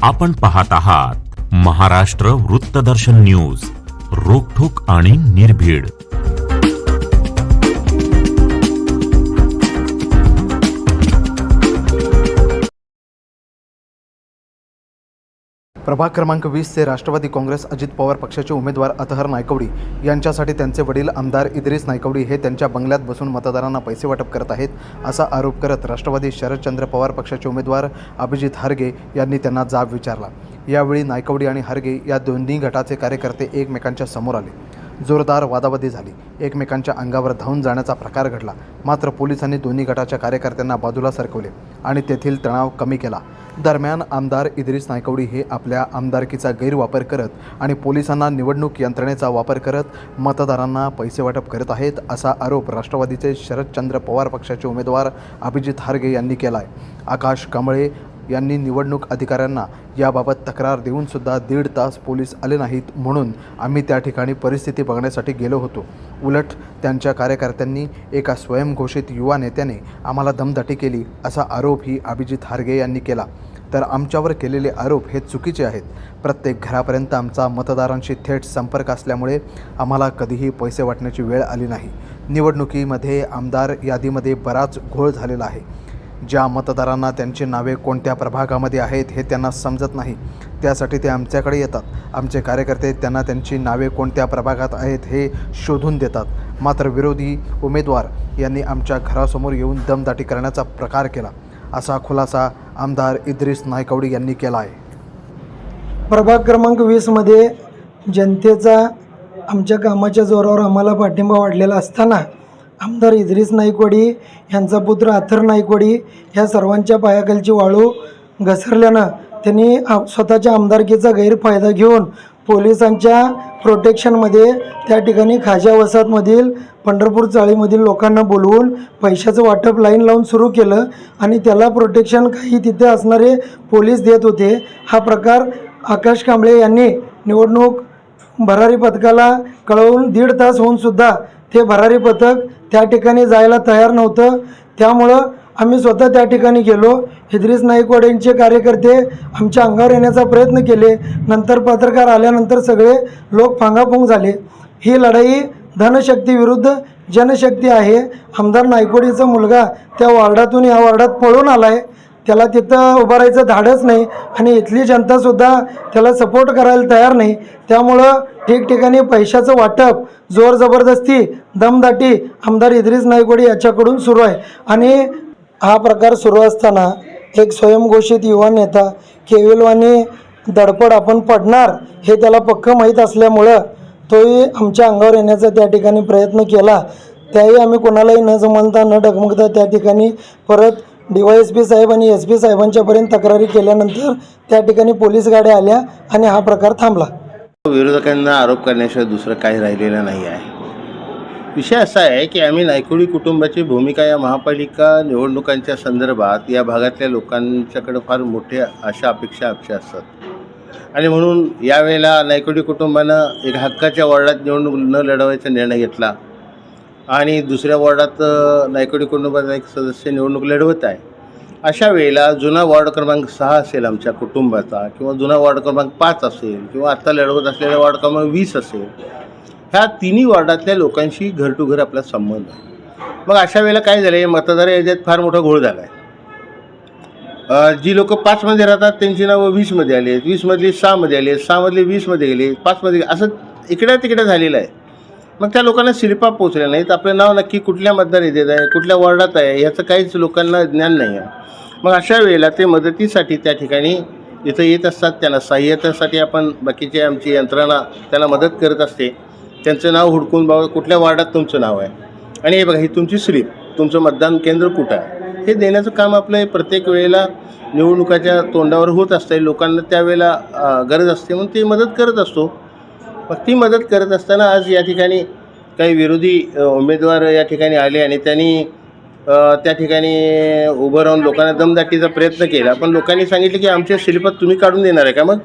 आपण पाहत आहात महाराष्ट्र वृत्तदर्शन न्यूज, रोखठोक आणि निर्भीड. प्रभाग क्रमांक 20 चे राष्ट्रवादी काँग्रेस अजित पवार पक्षाचे उमेदवार अतहर नायकवडी यांच्यासाठी त्यांचे वडील आमदार इद्रिस नायकवडी हे त्यांच्या बंगल्यात बसून मतदारांना पैसे वाटप करत आहेत असा आरोप करत राष्ट्रवादी शरदचंद्र पवार पक्षाचे उमेदवार अभिजित हरगे यांनी त्यांना जाब विचारला. यावेळी नायकवडी आणि हरगे या दोन्ही गटाचे कार्यकर्ते एकमेकांच्या समोर आले. जोरदार वादावादी झाली. एकमेकांच्या अंगावर धावून जाण्याचा प्रकार घडला. मात्र पोलिसांनी दोन्ही गटाच्या कार्यकर्त्यांना बाजूला सरकवले आणि तेथील तणाव कमी केला. दरम्यान आमदार इद्रिस नायकवडी हे आपल्या आमदारकीचा गैरवापर करत आणि पोलिसांना निवडणूक यंत्रणेचा वापर करत मतदारांना पैसे वाटप करत आहेत असा आरोप राष्ट्रवादीचे शरदचंद्र पवार पक्षाचे उमेदवार अभिजित हरगे यांनी केला आहे. आकाश कांबळे यांनी निवडणूक अधिकाऱ्यांना याबाबत तक्रार देऊनसुद्धा 1.5 तास पोलीस आले नाहीत, म्हणून आम्ही त्या ठिकाणी परिस्थिती बघण्यासाठी गेलो होतो. उलट त्यांच्या कार्यकर्त्यांनी एका स्वयंघोषित युवा नेत्याने आम्हाला दमदाटी केली असा आरोपही अभिजित हरगे यांनी केला. तर आमच्यावर केलेले आरोप हे चुकीचे आहेत. प्रत्येक घरापर्यंत आमचा मतदारांशी थेट संपर्क असल्यामुळे आम्हाला कधीही पैसे वाटण्याची वेळ आली नाही. निवडणुकीमध्ये आमदार यादीमध्ये बराच घोळ झालेला आहे. ज्या मतदारांना त्यांची नावे कोणत्या प्रभागामध्ये आहेत हे त्यांना समजत नाही, त्यासाठी ते आमच्याकडे येतात. आमचे कार्यकर्ते त्यांना त्यांची नावे कोणत्या प्रभागात आहेत हे शोधून देतात. मात्र विरोधी उमेदवार यांनी आमच्या घरासमोर येऊन दमदाटी करण्याचा प्रकार केला असा खुलासा आमदार इद्रिस नायकवडी यांनी केला आहे. प्रभाग क्रमांक 20मध्ये जनतेचा आमच्या कामाच्या जोरावर आम्हाला पाठिंबा वाढलेला असताना आमदार इद्रिस नायकवडी यांचा पुत्र अतहर नायकवडी ह्या सर्वांच्या पायाखालची वाळू घसरल्यानं त्यांनी स्वतःच्या आमदारकीचा गैरफायदा घेऊन पोलिसांच्या प्रोटेक्शनमध्ये त्या ठिकाणी खाजा वसाहतमधील पंढरपूर चाळीमधील लोकांना बोलवून पैशाचं वाटप लाईन लावून सुरू केलं आणि त्याला प्रोटेक्शन काही तिथे असणारे पोलीस देत होते. हा प्रकार आकाश कांबळे यांनी निवडणूक भरारी पथकाला कळवून 1.5 तास होऊनसुद्धा ते भरारी पथक त्या ठिकाणी जायला तयार नव्हतं. त्यामुळं आम्ही स्वतः त्या ठिकाणी गेलो. इद्रिस नायकवडींचे कार्यकर्ते आमच्या अंगावर येण्याचा प्रयत्न केले. नंतर पत्रकार आल्यानंतर सगळे लोक फांगाफुंग झाले. ही लढाई धनशक्ती विरुद्ध जनशक्ती आहे. आमदार नायकवडीचा मुलगा त्या वॉर्डातून या वॉर्डात पळून आला आहे. त्याला तिथं उभं राहायचं धाडच नाही आणि इथली जनतासुद्धा त्याला सपोर्ट करायला तयार नाही. त्यामुळं ठिकठिकाणी पैशाचं वाटप, जोर जबरदस्ती, दमदाटी आमदार इद्रिस नायकवडी याच्याकडून सुरू आहे. आणि हा प्रकार सुरू असताना एक स्वयंघोषित युवा नेता केविलवानी धडपड आपण पडणार हे त्याला पक्कं माहीत असल्यामुळं तोही आमच्या अंगावर येण्याचा त्या ठिकाणी प्रयत्न केला. त्याही आम्ही कोणालाही न जमवता न डगमगता त्या ठिकाणी परत DYSP साहेब आणि SP साहेबांच्यापर्यंत तक्रारी केल्यानंतर त्या ठिकाणी पोलीस गाड्या आल्या आणि हा प्रकार थांबला. विरोधकांना आरोप करण्याशिवाय दुसरं काही राहिलेलं नाही आहे. विषय असा आहे की आम्ही नायकवडी कुटुंबाची भूमिका या महापालिका निवडणुकांच्या संदर्भात या भागातल्या लोकांच्याकडे फार मोठ्या अपेक्षा असतात आणि म्हणून यावेळेला नायकवडी कुटुंबानं एक हक्काच्या वॉर्डात निवडणूक न लढवायचा निर्णय घेतला आणि दुसऱ्या वॉर्डात नायकवडी कुटुंबाचा एक सदस्य निवडणूक लढवत आहे. अशा वेळेला जुना वॉर्ड क्रमांक 6 असेल आमच्या कुटुंबाचा, किंवा जुना वॉर्ड क्रमांक 5 असेल, किंवा आत्ता लढवत असलेला वॉर्ड क्रमांक 20 असेल, ह्या तिन्ही वॉर्डातल्या लोकांशी घर टू घर आपला संबंध आहे. मग अशा वेळेला काय झालं आहे, मतदार याच्यात फार मोठा घोळ झाला आहे. जी लोक 5मध्ये राहतात त्यांची नावं 20मध्ये आली आहेत, 20मधली 6मध्ये आली आहेत, 6मधली 20मध्ये गेली, 5मध्ये असं इकडे तिकडे झालेलं आहे. मग त्या लोकांना शिल्पा पोचल्या नाहीत. आपलं नाव नक्की कुठल्या मतदार येत आहे, कुठल्या वॉर्डात आहे ह्याचं काहीच लोकांना ज्ञान नाही आहे. मग अशा वेळेला ते मदतीसाठी त्या ठिकाणी इथं येत असतात. त्यांना सहाय्यतेसाठी आपण बाकीची आमची यंत्रणा त्याला मदत करत असते. त्यांचं नाव हुडकून बाबा कुठल्या वॉर्डात तुमचं नाव आहे आणि हे बघा ही तुमची स्लिप, तुमचं मतदान केंद्र कुठं आहे, हे देण्याचं काम आपलं प्रत्येक वेळेला निवडणुकाच्या तोंडावर होत असतं. लोकांना त्यावेळेला गरज असते म्हणून ती मदत करत असतो. मग ती मदत करत असताना आज या ठिकाणी काही विरोधी उमेदवार या ठिकाणी आले आणि त्यांनी त्या ठिकाणी उभं राहून लोकांना दमदाटीचा प्रयत्न केला. पण लोकांनी सांगितलं की आमच्या शिल्पात तुम्ही काढून देणार आहे का? मग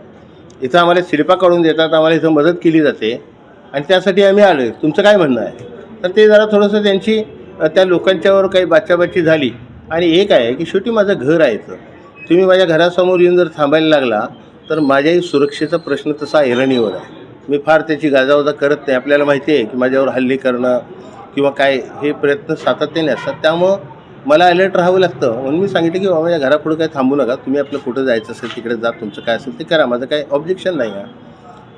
इथं आम्हाला शिल्पा काढून देतात, आम्हाला इथं मदत केली जाते आणि त्यासाठी आम्ही आलो आहे, तुमचं काय म्हणणं आहे? तर ते जरा थोडंसं त्यांची त्या लोकांच्यावर काही बाचाबाची झाली. आणि एक आहे की शेवटी माझं घर आहे, तुम्ही माझ्या घरासमोर येऊन जर थांबायला लागला तर माझ्याही सुरक्षेचा प्रश्न तसा ऐरणीवर आहे. मी फार त्याची गाजावाजा करत नाही. आपल्याला माहिती आहे की माझ्यावर हल्ले करणं किंवा काय हे प्रयत्न सातत्याने असतात. त्यामुळं मला अलर्ट राहावं लागतं. म्हणून मी सांगितलं की बाबा माझ्या घरापुढं काय थांबू नका, तुम्ही आपलं कुठं जायचं असेल तिकडे जा, तुमचं काय असेल ते करा, माझं काही ऑब्जेक्शन नाही आहे.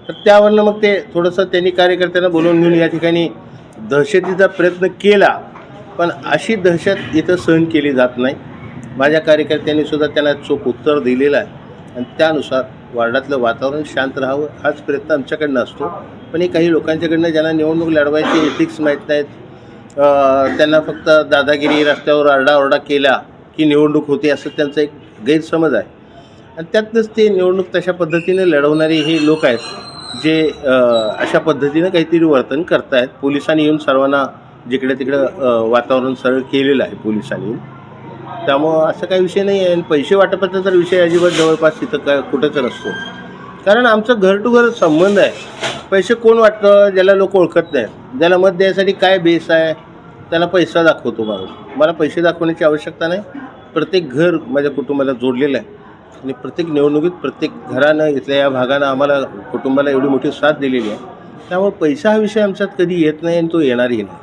तर त्यावरनं मग ते थोडंसं त्यांनी कार्यकर्त्यांना बोलवून घेऊन या ठिकाणी दहशतीचा प्रयत्न केला, पण अशी दहशत इथं सहन केली जात नाही. माझ्या कार्यकर्त्यांनी सुद्धा त्यांना चोख उत्तर दिलेलं आहे आणि त्यानुसार वार्डातलं वातावरण शांत राहावं हाच प्रयत्न आमच्याकडनं असतो. पण हे काही लोकांच्याकडनं ज्यांना निवडणूक लढवायचे एथिक्स माहीत नाहीत, त्यांना फक्त दादागिरी, रस्त्यावर आरडाओरडा केला की निवडणूक होते असं त्यांचा एक गैरसमज आहे. आणि त्यातनंच ते निवडणूक तशा पद्धतीने लढवणारे हे लोक आहेत जे अशा पद्धतीनं काहीतरी वर्तन करत आहेत. पोलिसांनी येऊन सर्वांना जिकडे तिकडं वातावरण सरळ केलेलं आहे पोलिसांनी येऊन. त्यामुळं असं काही विषय नाही आहे. आणि पैसे वाटपाचा तर विषय अजिबात जवळपास तिथं काय कुठंच नसतो, कारण आमचं घर टू घर संबंध आहे. पैसे कोण वाटतं? ज्याला लोक ओळखत नाहीत, ज्याला मत द्यायसाठी काय बेस आहे, त्याला पैसा दाखवतो माणूस. मला पैसे दाखवण्याची आवश्यकता नाही. प्रत्येक घर माझ्या कुटुंबाला जोडलेलं आहे आणि प्रत्येक निवडणुकीत प्रत्येक घरानं इथल्या या भागानं आम्हाला कुटुंबाला एवढी मोठी साथ दिलेली आहे. त्यामुळे पैसा हा विषय आमच्यात कधी येत नाही आणि तो येणारही नाही.